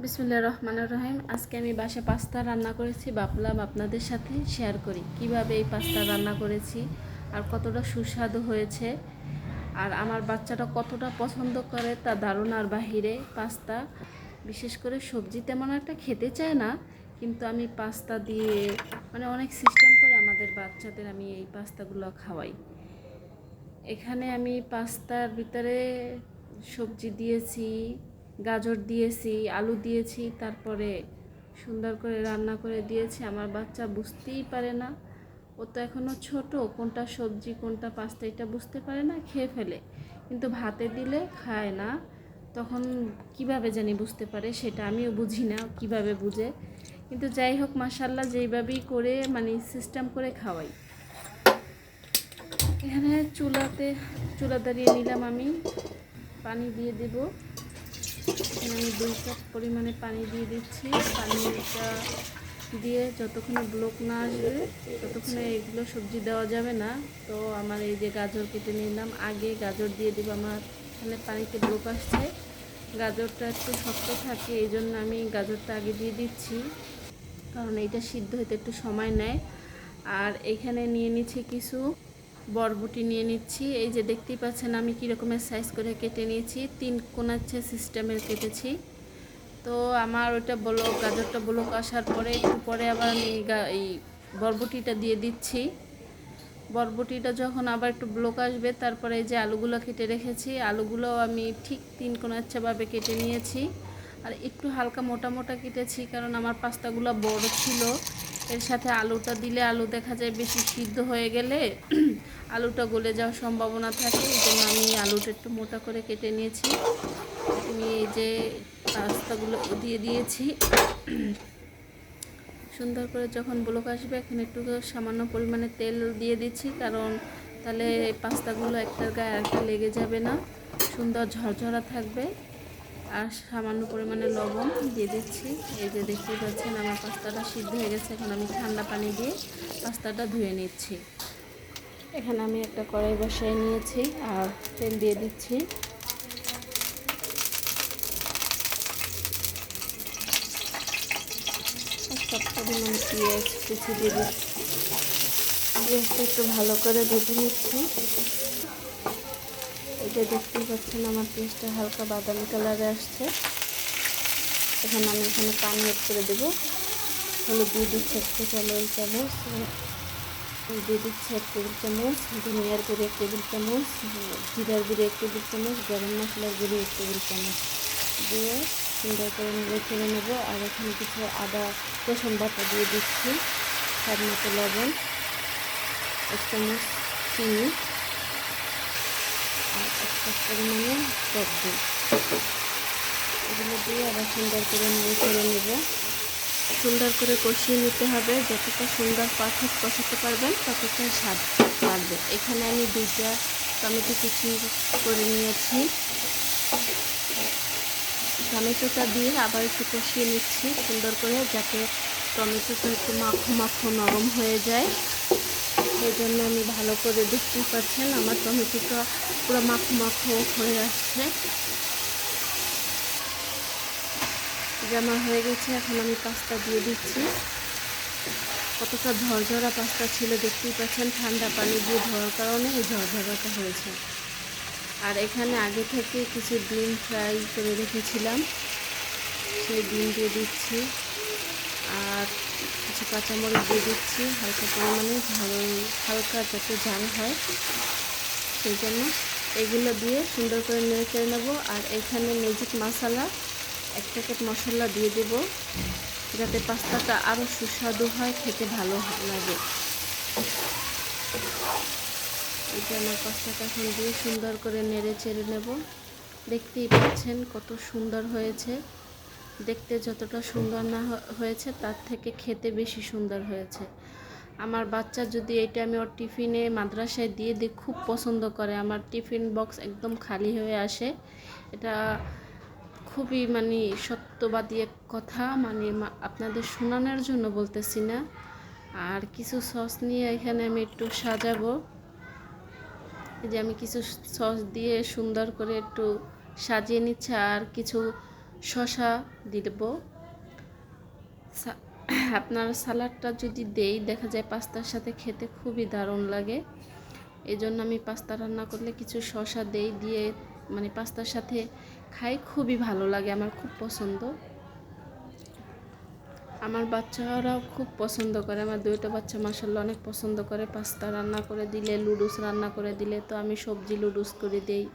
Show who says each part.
Speaker 1: বিসমিল্লাহির রহমানির রহিম। আজকে আমি বাসায় পাস্তা রান্না করেছি, ভাবলাম আপনাদের সাথে শেয়ার করি কিভাবে এই পাস্তা রান্না করেছি আর কতটা সুস্বাদু হয়েছে। আর আমার বাচ্চাটা কতটা পছন্দ করে তা ধারণার বাহিরে। পাস্তা বিশেষ করে সবজি তেমন একটা খেতে চায় না, কিন্তু আমি পাস্তা দিয়ে অনেক সিস্টেম করে আমাদের বাচ্চাদের আমি এই পাস্তাগুলো খাওয়াই। এখানে আমি পাস্তার ভিতরে সবজি দিয়েছি, গাজর দিয়েছি, আলু দিয়েছি, তারপরে সুন্দর করে রান্না করে দিয়েছি। আমার বাচ্চা বুঝতেই পারে না, ও তো এখনও ছোট, কোনটা সবজি কোনটা পাস্তা এটা বুঝতে পারে না, খেয়ে ফেলে। কিন্তু ভাতে দিলে খায় না, তখন কিভাবে জানি বুঝতে পারে সেটা আমিও বুঝি না কিভাবে বুঝে। কিন্তু যাই হোক, মাশাআল্লাহ যেইভাবেই করে সিস্টেম করে খাওয়াই। এখানে চুলা দাঁড়িয়ে নিলাম, আমি পানি দিয়ে দেব। এখানে আমি 2 কাপ পরিমাণে পানি দিয়ে দিচ্ছি। পানিটা দিয়ে যতক্ষণে ব্লক না আসবে ততক্ষণে এগুলো সবজি দেওয়া যাবে না। তো আমার এই যে গাজর কেটে নিলাম, আগে গাজর দিয়ে দেব। আমার এখানে পানিতে ব্লক আসছে, গাজরটা একটু শক্ত থাকে, এই জন্য আমি গাজরটা আগে দিয়ে দিচ্ছি, কারণ এইটা সিদ্ধ হতে একটু সময় নেয়। আর এখানে নিয়ে নিচ্ছি কিছু বরবটি নিয়ে নিচ্ছি। এই যে দেখতেই পাচ্ছেন আমি কী রকমের সাইজ করে কেটে নিয়েছি, 3 কোণাচ্ছে সিস্টেমের কেটেছি। তো আমার ওইটা গাজরটা ব্লক আসার পরে একটু পরে আবার আমি এই বরবটিটা দিয়ে দিচ্ছি। বরবটিটা যখন আবার একটু ব্লক আসবে, তারপরে এই যে আলুগুলো কেটে রেখেছি, আলুগুলো আমি ঠিক 3 কোণাচ্ছেভাবে কেটে নিয়েছি। আর একটু হালকা মোটা মোটা কেটেছি, কারণ আমার পাস্তাগুলো বড় ছিল। এর সাথে আলুটা দিলে আলু দেখা যায় বেশি সিদ্ধ হয়ে গেলে আলুটা গলে যাওয়ার সম্ভাবনা থাকে, এই জন্য আমি আলুটা একটু মোটা করে কেটে নিয়েছি। আমি এই যে পাস্তাগুলো দিয়ে দিয়েছি। সুন্দর করে যখন ব্লক আসবে, এখানে একটু সামান্য পরিমাণে তেল দিয়ে দিচ্ছি, কারণ তাহলে পাস্তাগুলো একটার গায়ে আরেকটা লেগে যাবে না, সুন্দর ঝরঝরা থাকবে। আর সামান্য পরিমাণে লবণ দিয়ে দিচ্ছি। এই যে দেখতেই পাচ্ছেন আমার পাস্তাটা সিদ্ধ হয়ে গেছে। এখন আমি ঠান্ডা পানি দিয়ে পাস্তাটা ধুয়ে নিচ্ছি। এখানে আমি একটা কড়াই বসাই নিয়েছি আর তেল দিয়ে দিচ্ছি। সব পরিমাণে পেঁয়াজ কুচি দিয়ে দিচ্ছি। পেঁয়াজটা একটু ভালো করে ভেজে নিচ্ছি। এটা দেখতেই পাচ্ছেন আমার পেঁয়াজটা হালকা বাদামি কালারে আসছে। এখানে আমি পানি অ্যাড করে দেবো। হলুদ দিয়ে দিচ্ছি 1 টেবিল চামচ, দিয়ে দিচ্ছি 1 টেবিল চামচ, ধনিয়ার গুঁড়ি 1 টেবিল চামচ, জিরার গুঁড়ি 1 টেবিল চামচ, গরম মশলার গুঁড়ি 1 টেবিল চামচ দিয়ে সুন্দর করে নেড়ে চেড়ে নেবো। আর এখানে কিছু আদা রসুন বাটা দিয়ে দিচ্ছি, স্বাদ মতো লবণ, 1 চামচ চিনি আর 1 কাপ পরিমাণে টক দই। এগুলো দিয়ে আবার সুন্দর করে নেড়ে চেড়ে নেব। সুন্দর করে কষিয়ে নিতে হবে, যতটা সুন্দর পারফেক্ট কষাতে পারবেন ততটাই স্বাদ বাড়বে। এখানে আমি 2টা টমেটো কুচি করে নিয়েছি। টমেটোটা দিয়ে আবার একটু কষিয়ে নিচ্ছি সুন্দর করে, যাতে টমেটোটা একটু মাখো মাখো নরম হয়ে যায়। সেই জন্য আমি ভালো করে, দেখতেই পাচ্ছেন আমার টমেটোটা পুরো মাখো মাখো হয়ে আসছে। জামা হয়ে গেছে, এখন আমি পাস্তা দিয়ে দিচ্ছি। কতটা ঝরঝরা পাস্তা ছিল দেখতেই পাচ্ছেন, ঠান্ডা পানি দিয়ে ধোয়ার কারণে এই ঝরঝরাটা হয়েছে। আর এখানে আগে থেকে কিছু ডিম ফ্রাই করে রেখেছিলাম, সেই ডিম দিয়ে দিচ্ছি। আর কিছু কাঁচামরিচ দিয়ে দিচ্ছি হালকা পরিমাণে, হালকা যাতে ঝাল হয় সেই জন্য। এগুলো দিয়ে সুন্দর করে নেড়ে চেড়ে নেবো। আর এখানে ম্যাজিক মশলা 1 প্যাকেট মশলা দিয়ে দেব, যাতে পাস্তাটা আরও সুস্বাদু হয়, খেতে ভালো লাগে। এই যে আমার পাস্তাটা এখন দিয়ে সুন্দর করে নেড়ে চেড়ে নেব। দেখতেই পাচ্ছেন কত সুন্দর হয়েছে। দেখতে যতটা সুন্দর না হয়েছে, তার থেকে খেতে বেশি সুন্দর হয়েছে। আমার বাচ্চা যদি এটা আমি ওর টিফিনে মাদ্রাসায় দিয়ে দিই, খুব পছন্দ করে। আমার টিফিন বক্স একদম খালি হয়ে আসে। এটা খুবই সত্যবাদী এক কথা, আপনাদের শোনানোর জন্য বলতেছি না। আর কিছু সস নিয়ে এখানে আমি একটু সাজাবো। এই যে আমি কিছু সস দিয়ে সুন্দর করে একটু সাজিয়ে নিচ্ছি। আর কিছু শসা দিয়ে দেবো। আপনার সালাডটা যদি দেই দেখা যায় পাস্তার সাথে খেতে খুবই দারুণ লাগে। এই জন্য আমি পাস্তা রান্না করলে কিছু শসা দেই, দিয়ে মানে পাস্তার সাথে খাই, খুবই ভালো লাগে, আমার খুব পছন্দ। আমার বাচ্চারাও খুব পছন্দ করে, আমার দুইটা বাচ্চা মাশাআল্লাহ অনেক পছন্দ করে পাস্তা রান্না করে দিলে, লুডুস রান্না করে দিলে। তো আমি সবজি লুডুস করে দিই,